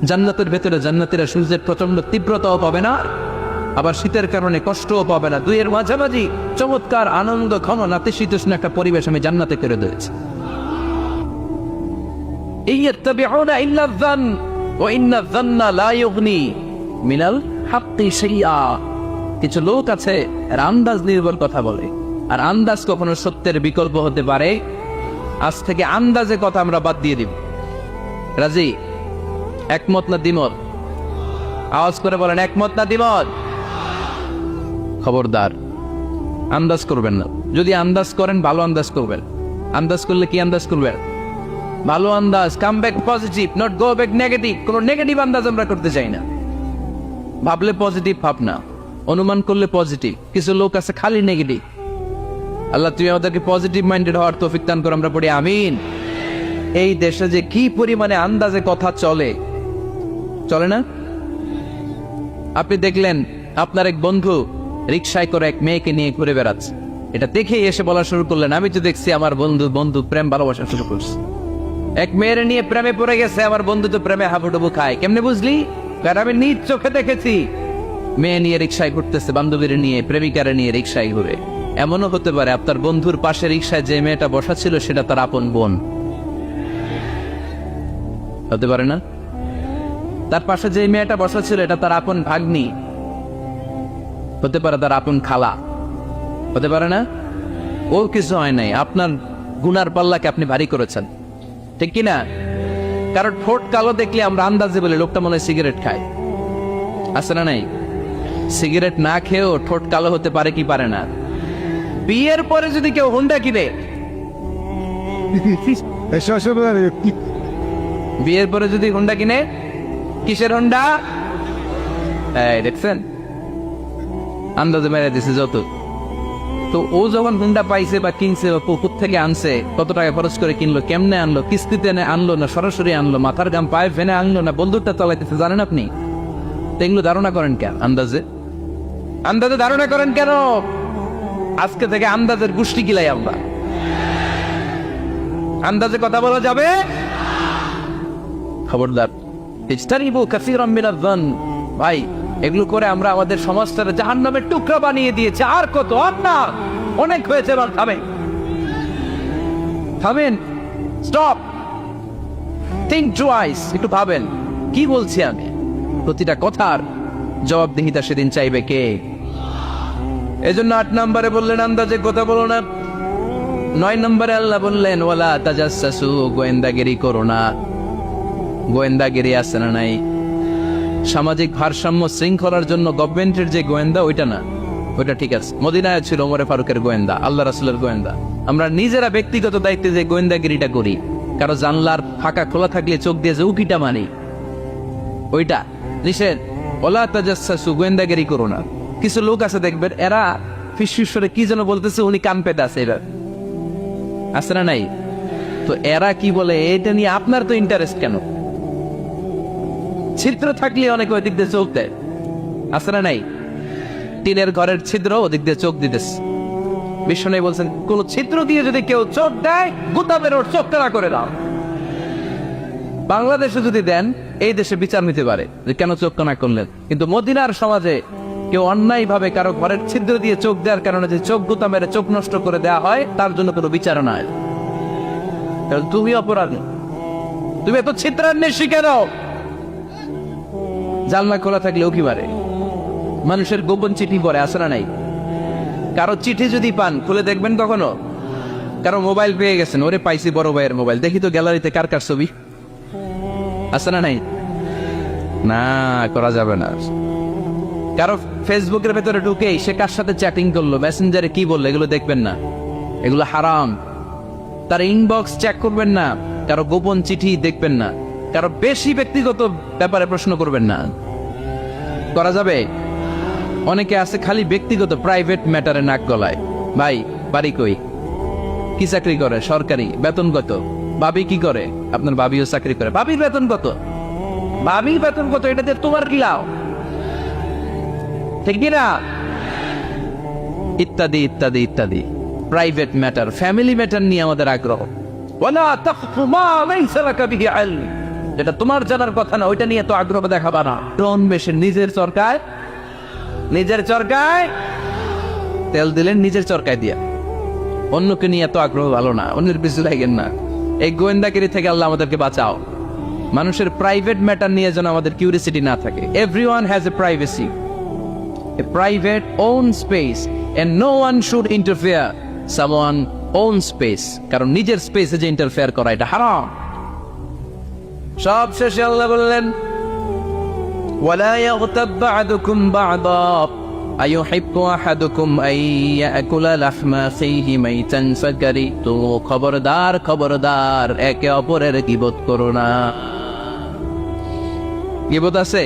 জান্নাতের ভেতরে জান্নাতীরা সূর্যের প্রচন্ড তীব্রতাও পাবে না, আবার শীতের কারণে কষ্টও পাবে না। দুইয়ের মাঝামাঝি চমৎকার আনন্দ ঘন নাতিশীতোষ্ণ একটা পরিবেশ আমি জান্নাতে করে দিয়েছি। ইয়াত্তাবিউনা ইল্লা যান ওয়া ইন্না যান্না লা ইউগনি মিনাল হাক্কি শাইআ। কিছু লোক আছে এরা আন্দাজ নির্ভর কথা বলে, আর আন্দাজ কখনো সত্যের বিকল্প হতে পারে। আজ থেকে আন্দাজে কথা আমরা বাদ দিয়ে দিব। রাজি? একমত না দ্বিমত? আওয়াজ করে বলেন, একমত না দ্বিমত? খবরদার আন্দাজ করবেন না। যদি আন্দাজ করেন ভালো আন্দাজ করবেন। আন্দাজ করলে কি আন্দাজ করবেন? ভালো আন্দাজ। Come back positive, not go back negative. কোনো নেগেটিভ আন্দাজ আমরা করতে চাই না। ভাবলে পজিটিভ ভাবনা, অনুমান করলে পজিটিভ। কিছু লোক আছে খালি নেগেটিভ। আল্লাহ তুমি আমাদেরকে পজিটিভ মাইন্ডেড হওয়ার তৌফিক দান করো, আমরা পড়ি আমিন। এই দেশে যে কি পরিমাণে আন্দাজে কথা চলে, চলে না? আপনি দেখলেন আপনার এক বন্ধু রিকশায় করে এক মেয়েকে নিয়ে ঘুরে বেড়াচ্ছে, এটা দেখেই এসে বলা শুরু করলেন, আমি তো দেখছি আমার বন্ধু প্রেম ভালোবাসা শুরু করছে, এক মেয়ের নিয়ে প্রেমে পড়ে গেছে, আমার বন্ধু তো প্রেমে হাবুডুবু খায়। কেমনে বুঝলি? কারণ আমি নিজ চোখে দেখেছি। মেয়ে নিয়ে রিকশায় ঘুরতেছে, বান্ধবীর নিয়ে, প্রেমিকারে নিয়ে রিকশায় ঘুরে। এমনও হতে পারে আপনার বন্ধুর পাশে রিকশায় যে মেয়েটা বসা ছিল সেটা তার আপন বোন, হতে পারে না? তার পাশে যে মেয়েটা বসা ছিল এটা তার আপন ভাগ্নি, হতে পারে তার আপন খালা, হতে পারে না? ও কিছু হয় নাই, আপনার গুনার পাল্লাকে আপনি ভারী করেছেন, ঠিক কিনা? কারণ ঠোঁট কালো দেখলে আমরা আন্দাজে বলি লোকটা মনে হয় সিগারেট খায়, আছে না নাই? সিগারেট না খেয়েও ঠোঁট কালো হতে পারে কি পারে না? বিয়ের পরে যদি কেউ হুন্ডা কিনে, বিয়ের পরে যদি হুন্ডা কিনে, কিসের হুন্ডা? এই দেখছেন, আন্দাজে মেরে দিছে যত। তো ও যখন হুন্ডা পাইছে বা কিনছে বা পুকুর থেকে আনছে, কত টাকা খরচ করে কিনলো, কেমনে আনলো, কিস্তিতে আনলো না সরাসরি আনলো, মাথার গাম পায়ে ফেনে আনলো না বন্দুকটা চালাইতেছে, জানেন আপনি? এগুলো ধারণা করেন কেন? আন্দাজে আন্দাজে ধারণা করেন কেন? আজকে থেকে আন্দাজের গোষ্ঠী গিলাই আমরা। আন্দাজে কথা বলা যাবে? খবরদার। ইজতানিবু কাসীরাম মিনাজ যান। ভাই, এগুলো করে আমরা আমাদের সমাজটাকে জাহান্নামের টুকরা বানিয়ে দিয়েছি। আর কত? না, অনেক হয়েছে। এবার থামেন, থামেন, স্টপ, থিংক টুয়াইস। একটু ভাবেন কি বলছি আমি। প্রতিটা কথার জবাবদিহিতা সেদিন চাইবে কে? এজন্য 8 নম্বরে বললেন আন্দাজে কথা বলো না। 9 নম্বরে আল্লাহ বললেন ওয়ালা তাজাসসু, গোয়েন্দাগিরি করো না। গোয়েন্দাগিরি আছে না নাই? সামাজিক ভারসাম্য শৃঙ্খলার জন্য গভর্নমেন্টের যে গোয়েন্দা, ওইটা না, ওইটা ঠিক আছে। মদিনায় ছিল ওমরে ফারুকের গোয়েন্দা, আল্লাহ রাসূলের গোয়েন্দা। আমরা নিজেরা ব্যক্তিগত দায়িত্বে যে গোয়েন্দাগিরিটা করি, কারো জানলার ফাঁকা খোলা থাকলে চোখ দিয়ে যে উকিটা মানি, ওইটা নিষেধ। ওলা তাজাসসু, গোয়েন্দাগিরি করো না। কিছু লোক আছে দেখবেন, এরা ফিসফিসরে কি যেন বলতেছে, উনি কান পেতে আছে, এবার আছে না নাই? তো এরা কি বলে এটা নিয়ে আপনার তো ইন্টারেস্ট কেন? ছিদ্র থাকলে অনেকে ওই দিক দিয়ে চোখ দেয়, আছে না নাই? টিনের ঘরের ছিদ্র, ওদিক দিয়ে চোখ দিতেছে। বিষ্ণু বলছেন কোন ছিদ্র দিয়ে যদি কেউ চোখ দেয়, গুতা বের ওর চোখ টানা করে দাও। বাংলাদেশে যদি দেন, এই দেশে বিচার নিতে পারে যে কেন চোখ টানা করলেন। কিন্তু মদিনার সমাজে কেউ অন্যায় ভাবে কারো ঘরের ছিদ্র দিয়ে চোখ দেওয়ার কারণে যে চোখ গুতা মেরে চোখ নষ্ট করে দেওয়া হয়, তার জন্য কোনো বিচার নাই। তুমি অপরাধী, তুমি এত ছিদ্রান্বেষী কেন? জানলা খোলা থাকলেও কি পারে? মানুষের গোপন চিঠি পড়ে, আছে না নাই? কারো চিঠি যদি পান, খুলে দেখবেন কখনো? কারো মোবাইল পেয়ে গেছেন, ওরে পাইছি বড় ভাইয়ের মোবাইল, দেখি তো গ্যালারিতে কার কার ছবি, আছে না নাই? না, করা যাবে না। কারো ফেসবুকের ভেতরে ঢুকেই সে কার সাথে চ্যাটিং করলো, মেসেঞ্জারে কি বললো, এগুলো দেখবেন না, এগুলো হারাম। তার ইনবক্স চেক করবেন না, কারো গোপন চিঠি দেখবেন না, কারো বেশি ব্যক্তিগত ব্যাপারে প্রশ্ন করবেন না। করা যাবে? অনেকে আছে খালি ব্যক্তিগত প্রাইভেট ম্যাটারে নাক গলায়। ভাই, বাড়ি কই, কি চাকরি করে, সরকারি, বেতন কত? ভাবি কি করে? আপনার ভাবিও চাকরি করে, ভাবির বেতন কত? ভাবির বেতন কত? এটাতে তোমার কি লাভ? ঠিক না? ইত্যাদি ইত্যাদি ইত্যাদি প্রাইভেট ম্যাটার, ফ্যামিলি ম্যাটার নিয়ে আমাদের আগ্রহ। ওয়ালা তাখফু মা লাইসা লাকা বিহি ইলম, যেটা তোমার জানার কথা না, ওইটা নিয়ে তো আগ্রহ দেখাবা না। ডন বেশে নিজের সরকার নিজের চরকায় তেল দিলেন, নিজের চরকায় দিয়া। অন্যকে নিয়ে এত আগ্রহ ভালো না, অন্যের পিছু লাগেন না। এই গোয়েন্দাগিরি থেকে আল্লাহ আমাদেরকে বাঁচাও। মানুষের প্রাইভেট ম্যাটার নিয়ে যেন আমাদের কিউরিসিটি না থাকে। Everyone has a privacy, a private own space, and no one should interfere someone own space. কারণ নিজের স্পেসে যে ইন্টারফেয়ার করা এটা হারাম। সব শেষে আল্লাহ বললেন, ওয়ালা ইয়াগতাব বা'দুকুম বা'দা আইয়ুহিব্বু আহাদুকুম আন ইয়াকুলা লাহমা আখিহি মাইতান ফাকারিহতু। খবরদার, খবরদার, একে অপরের গীবত করো না। গীবত আছে,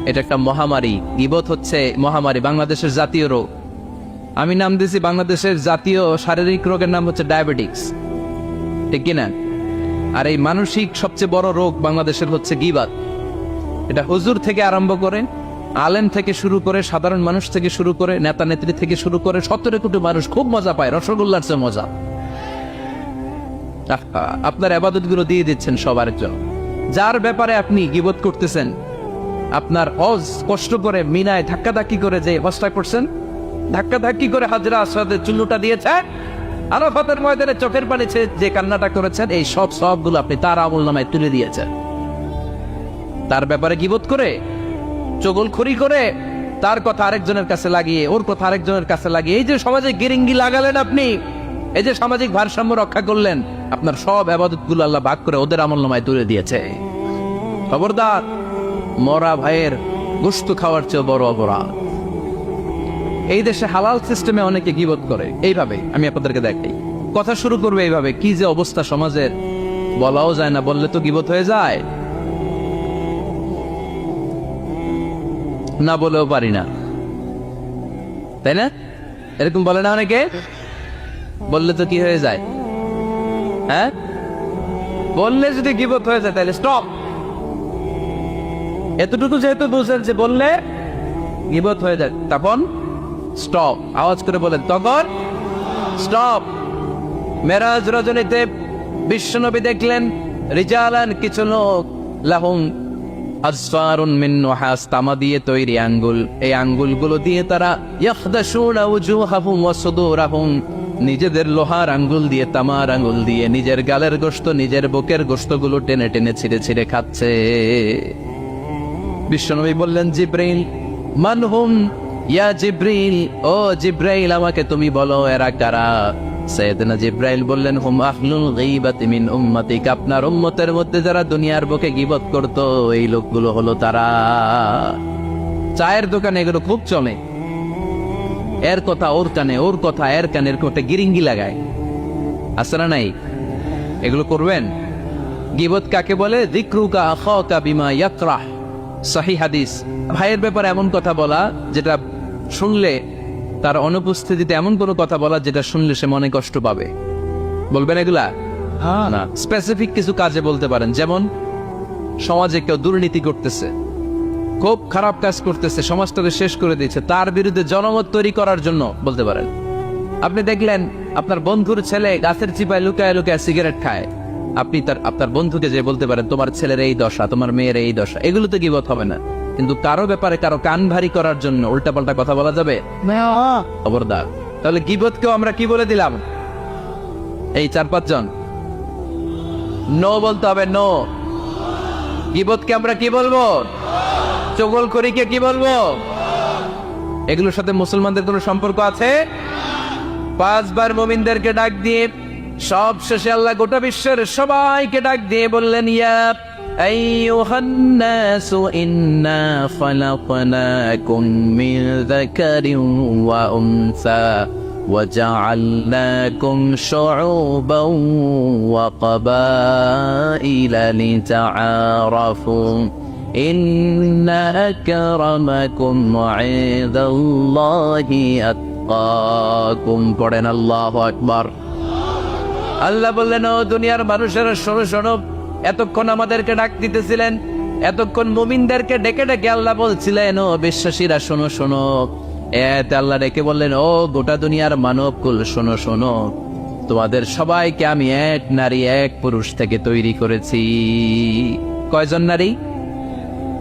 এটা একটা মহামারী। গীবত হচ্ছে মহামারী, বাংলাদেশের জাতীয় রোগ। আমি নাম দিয়েছি বাংলাদেশের জাতীয় শারীরিক রোগের নাম হচ্ছে ডায়াবেটিক্স, ঠিক কিনা? আর এই মানসিক সবচেয়ে বড় রোগ বাংলাদেশের হচ্ছে গীবত। এটা হুজুর থেকে আরম্ভ করে, আলেম থেকে শুরু করে, সাধারণ মানুষ থেকে শুরু করে, নেতা নেত্রী থেকে শুরু করে 17 কোটি মানুষ খুব মজা পায়, রসগোল্লার চেয়ে মজা। আপনার ইবাদত গুলো দিয়ে দিচ্ছেন সবার জন্য। যার ব্যাপারে আপনি গীবত করতেছেন, আপনার হজ কষ্ট করে মিনায় ধাক্কাধাক্কি করে যে হজটা করছেন, ধাক্কাধাক্কি করে হাজরা আসওয়াদের চুল্লুটা দিয়েছেন, আরাফাতের ময়দানে চোখের পানি ছেড়ে যে কান্নাটা করেছেন, এই সবগুলো আপনি তার আমলনামায় তুলে দিয়েছেন। তার ব্যাপারে গীবত করে, চগলখড়ি করে, তার কথা আরেকজনের কাছে লাগিয়ে, ওর কথা আরেকজনের কাছে লাগিয়ে, এই যে সমাজে গিরিঙ্গি লাগালেন আপনি, এই যে সামাজিক ভারসাম্য রক্ষা করলেন, আপনার সব ইবাদত গুলো আল্লাহ ভাগ করে ওদের আমলনামায় তুলে দিয়েছে। খবরদার, মরা ভাইয়ের গোশত খাওয়ার চেয়ে বড় অপরাধ। এই দেশে হালাল সিস্টেমে অনেকে গীবত করে এইভাবে। আমি আপনাদেরকে দেখাই, কথা শুরু করবে এইভাবে। কি যে অবস্থা সমাজের, বলাও যায় না, বললে তো গীবত হয়ে যায়। না বলেও পারি না, তাই না? এরকম বলে না অনেকে? বললে তো কি হয়ে যায়? হ্যাঁ, বললে যদি গীবত হয়ে যায় তাহলে স্টপ। এতটুকু যেহেতু বুঝেন যে বললে গীবত হয়ে যায়, তখন স্টপ। আওয়াজ করে বলেন, তখন স্টপ। মেরাজ রজনীতে বিশ্বনবী দেখলেন রিজালান, কিছু লোক, লাহুম আসফারুন মিন নুহাস, তামা দিয়ে তৈরি আঙ্গুল। এই আঙ্গুলগুলো দিয়ে তারা ইয়াখদাশুনা উজুহাহুম ওয়া সুদুরাহুম, নিজেদের লোহার আঙ্গুল দিয়ে, তামার আঙ্গুল দিয়ে নিজের গালের গোশত, নিজের বুকের গোশতগুলো টেনে টেনে ছিঁড়ে ছিঁড়ে খাচ্ছে। বিশ্বনবী বললেন, জিব্রাইল, মানহুম ইয়া জিব্রাইল, ও জিব্রাইল আমাকে তুমি বলো এরা কারা? সাইয়েদনা জিব্রাইল বললেন, হুম আহলুল গীবাতি মিন উম্মতিক, আপনার উম্মতের মধ্যে যারা দুনিয়ার বুকে গীবত করত, এই লোকগুলো হলো তারা। চায়ের দোকানে এগুলো খুব চলে, এর কথা ওর কানে, ওর কথা এর কানের কোটে গিরিঙ্গি লাগায়, আছে না নাই? এগুলো করবেন। গীবত কাকে বলে? যিকরুকা আখাকা বিমা ইয়াকরাহ, সহিহ হাদিস। ভাইয়ের ব্যাপারে এমন কথা বলা যেটা শুনলে, তার অনুপস্থিতিতে এমন কোনো কথা বলা যেটা শুনলে সে মনে কষ্ট পাবে। বলবেন এগুলা? না, স্পেসিফিক কিছু কাজে বলতে পারেন। যেমন সমাজে কেউ দুর্নীতি করতেছে, খুব খারাপ কাজ করতেছে, সমাজটাকে শেষ করে দিয়েছে, তার বিরুদ্ধে জনমত তৈরি করার জন্য বলতে পারেন। আপনি দেখলেন আপনার বন্ধুর ছেলে গাছের চিপায় লুকায় লুকায় সিগারেট খায়, আপনি আপনার বন্ধুকে যে বলতে পারেন, তোমার ছেলের এই দশা, তোমার মেয়ের এই দশা। এগুলো তো গীবত হবে না। কিন্তু কারো ব্যাপারে কারো কান ভারী করার জন্য উল্টাপাল্টা কথা বলা যাবে? খবরদার। তাহলে গীবতকেও আমরা কি বলে দিলাম? এই 4-5 জন নো বলতে হবে, নো। গীবতকে আমরা কি বলবো? চগলখড়িকে কি বলবো? এগুলোর সাথে মুসলমানদের কোনো সম্পর্ক আছে? 5 বার মুমিনদেরকে ডাক দিয়ে সব শেষে আল্লাহ গোটা বিশ্বের সবাইকে ডাক দিয়ে বললেন, ইয়া আইয়ুহান নাসু ইন্না খালাকনাকুম মিন যাকারিন ওয়া উনসা ওয়া জাআলনাকুম শুউবান ওয়া ক্বাবাইলা লিতাআরাফু ইন্না আকরামাকুম ইনদাল্লাহি আতকাকুম। পড়েন আল্লাহু আকবার। আল্লাহ বললেন, ও দুনিয়ার মানুষেরা শোনো শোনো, এতক্ষণ আমাদেরকে ডাক দিতেছিলেন, এতক্ষণ মুমিনদেরকে ডেকে ডেকে আল্লাহ বলছিলেন, ও বিশ্বাসীরা শোনো শোনো। এতে আল্লাহ ডেকে বললেন, ও গোটা দুনিয়ার মানবকুল শোনো শোনো, তোমাদের সবাইকে আমি এক নারী এক পুরুষ থেকে তৈরি করেছি। কয়জন নারী,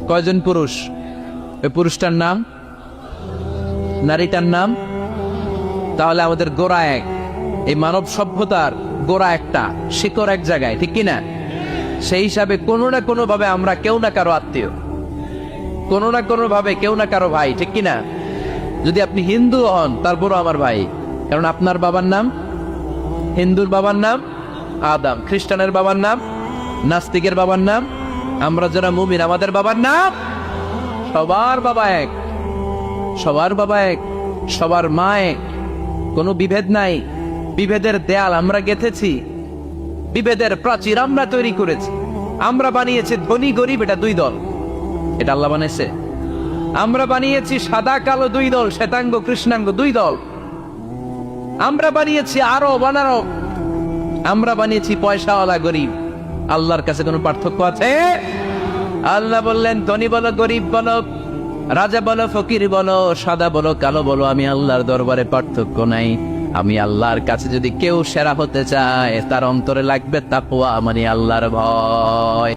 কয়জন পুরুষ? ওই পুরুষটার নাম নারীটার নাম? তাহলে আমাদের গোড়া এক, এই মানব সভ্যতার গোড়া একটা, শিকড় এক জায়গায়, ঠিক কিনা? সেই হিসাবে কোনো না কোনো ভাবে আমরা কেউ না কারো আত্মীয়, কোনো না কোনো ভাবে কেউ না কারো ভাই, ঠিক কিনা? যদি আপনি হিন্দু হন তারপরও আমার ভাই, কারণ আপনার বাবার নাম, হিন্দুর বাবার নাম আদম, খ্রিস্টানের বাবার নাম, নাস্তিকের বাবার নাম, আমরা যারা মুমিন আমাদের বাবার নাম, সবার বাবা এক, সবার বাবা এক, সবার মা এক, কোনো বিভেদ নাই। বিভেদের দেয়াল আমরা গেঁথেছি, বিভেদের প্রাচীর আমরা তৈরি করেছি, আমরা বানিয়েছি ধনী গরিব এটা দুই দল, এটা আল্লাহ বানিয়েছে। আমরা বানিয়েছি সাদা কালো দুই দল, শ্বেতাঙ্গ কৃষ্ণাঙ্গ দুই দল। আমরা বানিয়েছি আরব অনারব, আমরা বানিয়েছি পয়সাওয়ালা গরিব। আল্লাহর কাছে কোনো পার্থক্য আছে? আল্লাহ বললেন ধনী বলো গরিব বলো, রাজা বলো ফকির বলো, সাদা বলো কালো বলো, আমি আল্লাহর দরবারে পার্থক্য নাই। আমি আল্লাহর কাছে যদি কেউ সেরা হতে চায় তার অন্তরে লাগবে তাকওয়া, মানে আল্লাহর ভয়।